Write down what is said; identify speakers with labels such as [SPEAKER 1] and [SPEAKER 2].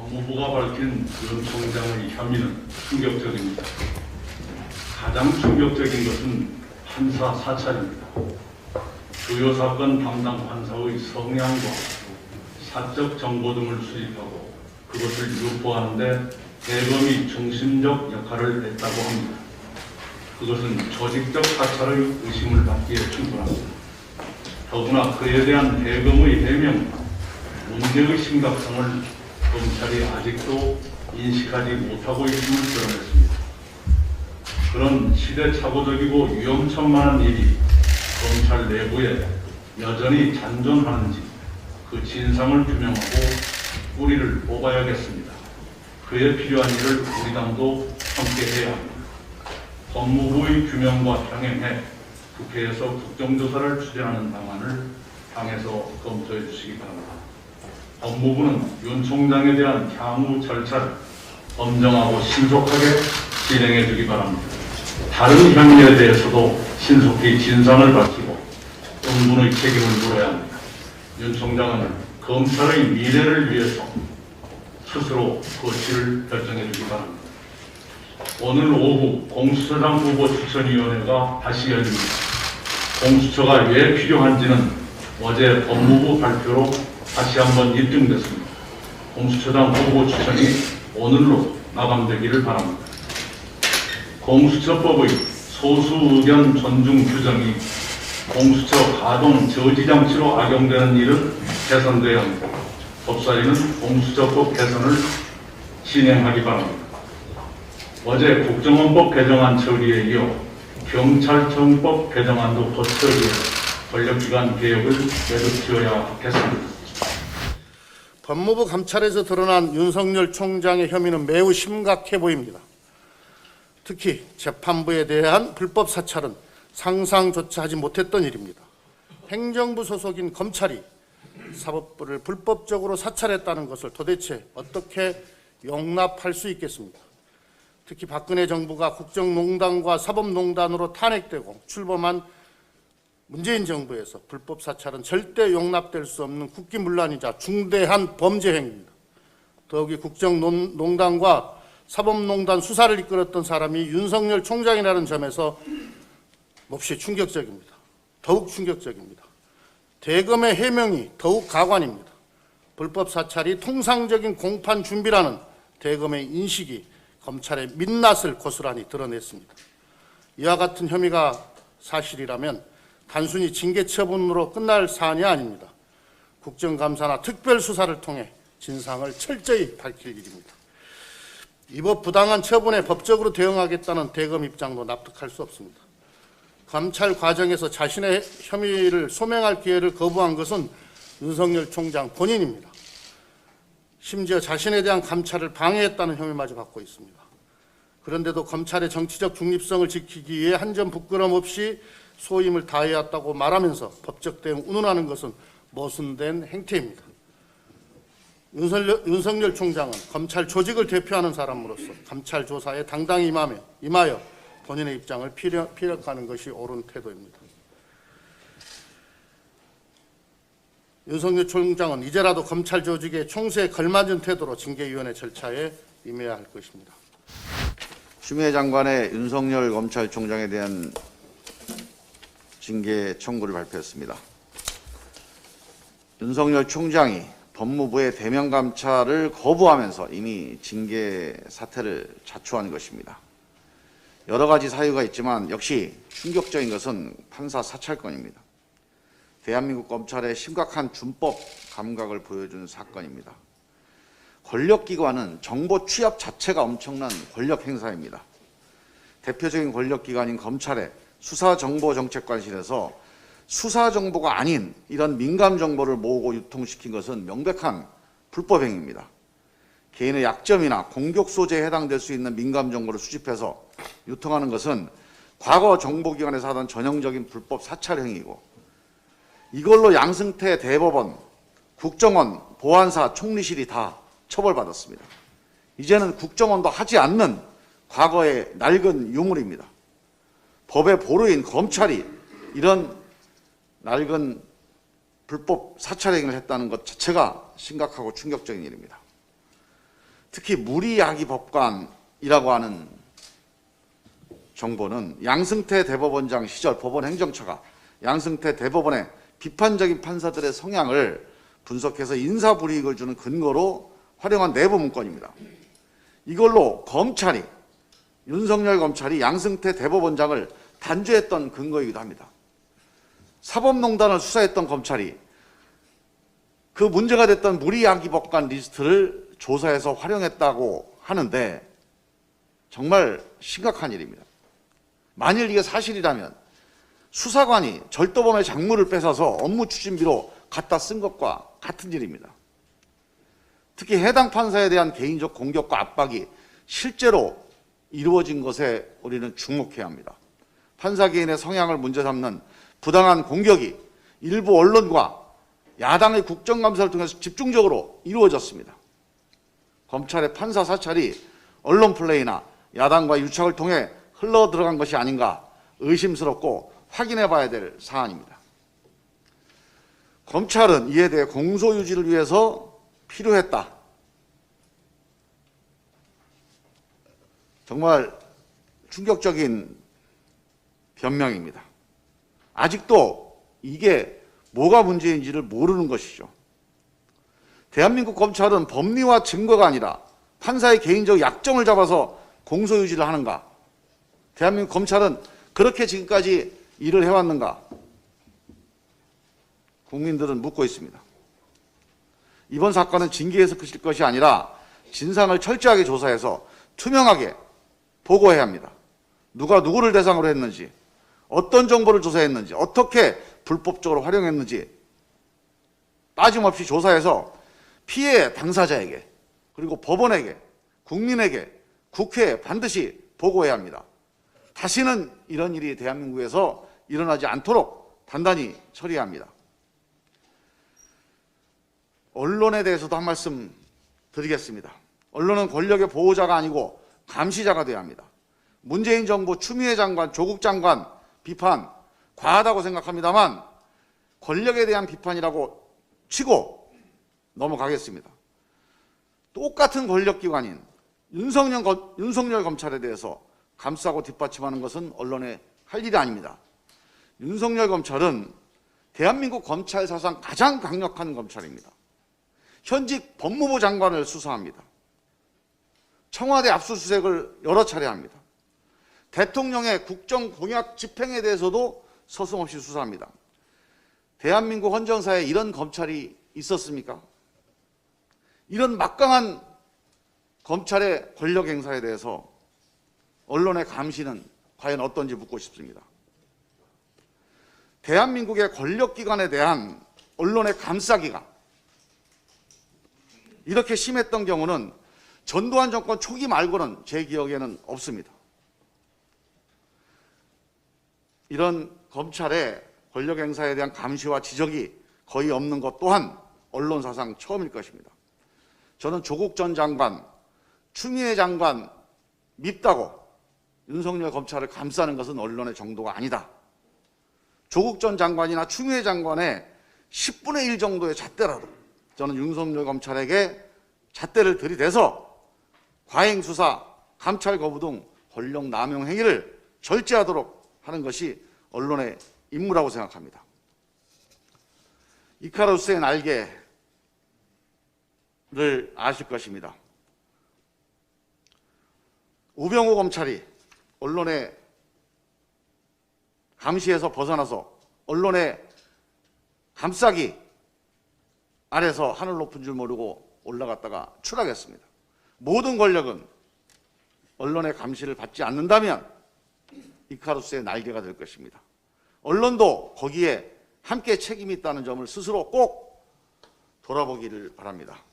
[SPEAKER 1] 법무부가 밝힌 윤 총장의 혐의는 충격적입니다. 가장 충격적인 것은 판사 사찰입니다. 주요 사건 담당 판사의 성향과 사적 정보 등을 수집하고 그것을 유포하는 데 대검이 중심적 역할을 했다고 합니다. 그것은 조직적 사찰의 의심을 받기에 충분합니다. 더구나 그에 대한 대검의 해명과 문제의 심각성을 검찰이 아직도 인식하지 못하고 있음을 드러냈습니다. 그런 시대착오적이고 위험천만한 일이 검찰 내부에 여전히 잔존하는지 그 진상을 규명하고 뿌리를 뽑아야겠습니다. 그에 필요한 일을 우리 당도 함께 해야 합니다. 법무부의 규명과 병행해 국회에서 국정조사를 추진하는 방안을 당에서 검토해 주시기 바랍니다. 법무부는 윤 총장에 대한 향후 절차를 엄정하고 신속하게 진행해 주기 바랍니다. 다른 혐의에 대해서도 신속히 진상을 밝히고 응분의 책임을 물어야 합니다. 윤 총장은 검찰의 미래를 위해서 스스로 거취를 결정해 주기 바랍니다. 오늘 오후 공수처장 후보 추천위원회가 다시 열립니다. 공수처가 왜 필요한지는 어제 법무부 발표로 다시 한번 입증됐습니다. 공수처장 후보 추천이 오늘로 마감되기를 바랍니다. 공수처법의 소수 의견 존중 규정이 공수처 가동 저지 장치로 악용되는 일은 개선돼야 합니다. 법사위는 공수처법 개선을 진행하기 바랍니다. 어제 국정원법 개정안 처리에 이어 경찰청법 개정안도 곧 처리해 권력기관 개혁을 매듭지어야겠습니다.
[SPEAKER 2] 법무부 감찰에서 드러난 윤석열 총장의 혐의는 매우 심각해 보입니다. 특히 재판부에 대한 불법 사찰은 상상조차 하지 못했던 일입니다. 행정부 소속인 검찰이 사법부를 불법적으로 사찰했다는 것을 도대체 어떻게 용납할 수 있겠습니까? 특히 박근혜 정부가 국정농단과 사법농단으로 탄핵되고 출범한 문재인 정부에서 불법 사찰은 절대 용납될 수 없는 국기문란이자 중대한 범죄 행위입니다. 더욱이 국정농단과 사법농단 수사를 이끌었던 사람이 윤석열 총장이라는 점에서 몹시 충격적입니다. 더욱 충격적입니다. 대검의 해명이 더욱 가관입니다. 불법 사찰이 통상적인 공판 준비라는 대검의 인식이 검찰의 민낯을 고스란히 드러냈습니다. 이와 같은 혐의가 사실이라면 단순히 징계 처분으로 끝날 사안이 아닙니다. 국정감사나 특별수사를 통해 진상을 철저히 밝힐 일입니다. 이 법 부당한 처분에 법적으로 대응하겠다는 대검 입장도 납득할 수 없습니다. 감찰 과정에서 자신의 혐의를 소명할 기회를 거부한 것은 윤석열 총장 본인입니다. 심지어 자신에 대한 감찰을 방해했다는 혐의마저 받고 있습니다. 그런데도 검찰의 정치적 중립성을 지키기 위해 한 점 부끄럼 없이 소임을 다해왔다고 말하면서 법적 대응 운운하는 것은 모순된 행태입니다. 윤석열 총장은 검찰 조직을 대표하는 사람으로서 감찰 조사에 당당히 임하여 본인의 입장을 피력하는 것이 옳은 태도입니다. 윤석열 총장은 이제라도 검찰 조직의 총수에 걸맞은 태도로 징계위원회 절차에 임해야 할 것입니다.
[SPEAKER 3] 추미애 장관의 윤석열 검찰총장에 대한 징계 청구를 발표했습니다. 윤석열 총장이 법무부의 대면 감찰을 거부하면서 이미 징계 사태를 자초한 것입니다. 여러 가지 사유가 있지만 역시 충격적인 것은 판사 사찰건입니다. 대한민국 검찰의 심각한 준법 감각을 보여준 사건입니다. 권력기관은 정보 취합 자체가 엄청난 권력 행사입니다. 대표적인 권력기관인 검찰의 수사정보정책관실에서 수사정보가 아닌 이런 민감정보를 모으고 유통시킨 것은 명백한 불법행위입니다. 개인의 약점이나 공격 소재에 해당될 수 있는 민감정보를 수집해서 유통하는 것은 과거 정보기관에서 하던 전형적인 불법 사찰 행위이고 이걸로 양승태 대법원, 국정원, 보안사, 총리실이 다 처벌받았습니다. 이제는 국정원도 하지 않는 과거의 낡은 유물입니다. 법의 보루인 검찰이 이런 낡은 불법 사찰 행위를 했다는 것 자체가 심각하고 충격적인 일입니다. 특히 무리야기법관이라고 하는 정보는 양승태 대법원장 시절 법원 행정처가 양승태 대법원의 비판적인 판사들의 성향을 분석해서 인사불이익을 주는 근거로 활용한 내부 문건입니다. 이걸로 검찰이 윤석열 검찰이 양승태 대법원장을 단죄했던 근거이기도 합니다. 사법농단을 수사했던 검찰이 그 문제가 됐던 무리야기법관 리스트를 조사해서 활용했다고 하는데 정말 심각한 일입니다. 만일 이게 사실이라면 수사관이 절도범의 작물을 뺏어서 업무 추진비로 갖다 쓴 것과 같은 일입니다. 특히 해당 판사에 대한 개인적 공격과 압박이 실제로 이루어진 것에 우리는 주목해야 합니다. 판사 개인의 성향을 문제 삼는 부당한 공격이 일부 언론과 야당의 국정감사를 통해서 집중적으로 이루어졌습니다. 검찰의 판사 사찰이 언론 플레이나 야당과 유착을 통해 흘러 들어간 것이 아닌가 의심스럽고 확인해 봐야 될 사안입니다. 검찰은 이에 대해 공소유지를 위해서 필요했다. 정말 충격적인 변명입니다. 아직도 이게 뭐가 문제인지를 모르는 것이죠. 대한민국 검찰은 법리와 증거가 아니라 판사의 개인적 약점을 잡아서 공소유지를 하는가? 대한민국 검찰은 그렇게 지금까지 일을 해왔는가? 국민들은 묻고 있습니다. 이번 사건은 징계에서 그칠 것이 아니라 진상을 철저하게 조사해서 투명하게 보고해야 합니다. 누가 누구를 대상으로 했는지, 어떤 정보를 조사했는지, 어떻게 불법적으로 활용했는지 빠짐없이 조사해서 피해 당사자에게 그리고 법원에게, 국민에게, 국회에 반드시 보고해야 합니다. 다시는 이런 일이 대한민국에서 일어나지 않도록 단단히 처리해야 합니다. 언론에 대해서도 한 말씀 드리겠습니다. 언론은 권력의 보호자가 아니고 감시자가 돼야 합니다. 문재인 정부 추미애 장관, 조국 장관 비판 과하다고 생각합니다만 권력에 대한 비판이라고 치고 넘어가겠습니다. 똑같은 권력기관인 윤석열 검찰에 대해서 감싸고 뒷받침하는 것은 언론의 할 일이 아닙니다. 윤석열 검찰은 대한민국 검찰 사상 가장 강력한 검찰입니다. 현직 법무부 장관을 수사합니다. 청와대 압수수색을 여러 차례 합니다. 대통령의 국정 공약 집행에 대해서도 서슴없이 수사합니다. 대한민국 헌정사에 이런 검찰이 있었습니까? 이런 막강한 검찰의 권력 행사에 대해서 언론의 감시는 과연 어떤지 묻고 싶습니다. 대한민국의 권력기관에 대한 언론의 감싸기가 이렇게 심했던 경우는 전두환 정권 초기 말고는 제 기억에는 없습니다. 이런 검찰의 권력 행사에 대한 감시와 지적이 거의 없는 것 또한 언론사상 처음일 것입니다. 저는 조국 전 장관, 추미애 장관 밉다고 윤석열 검찰을 감싸는 것은 언론의 정도가 아니다. 조국 전 장관이나 추미애 장관의 10분의 1 정도의 잣대라도 저는 윤석열 검찰에게 잣대를 들이대서 과잉수사, 감찰 거부 등 권력 남용 행위를 절제하도록 하는 것이 언론의 임무라고 생각합니다. 이카루스의 날개를 아실 것입니다. 우병우 검찰이 언론의 감시에서 벗어나서 언론의 감싸기 아래서 하늘 높은 줄 모르고 올라갔다가 추락했습니다. 모든 권력은 언론의 감시를 받지 않는다면 이카루스의 날개가 될 것입니다. 언론도 거기에 함께 책임이 있다는 점을 스스로 꼭 돌아보기를 바랍니다.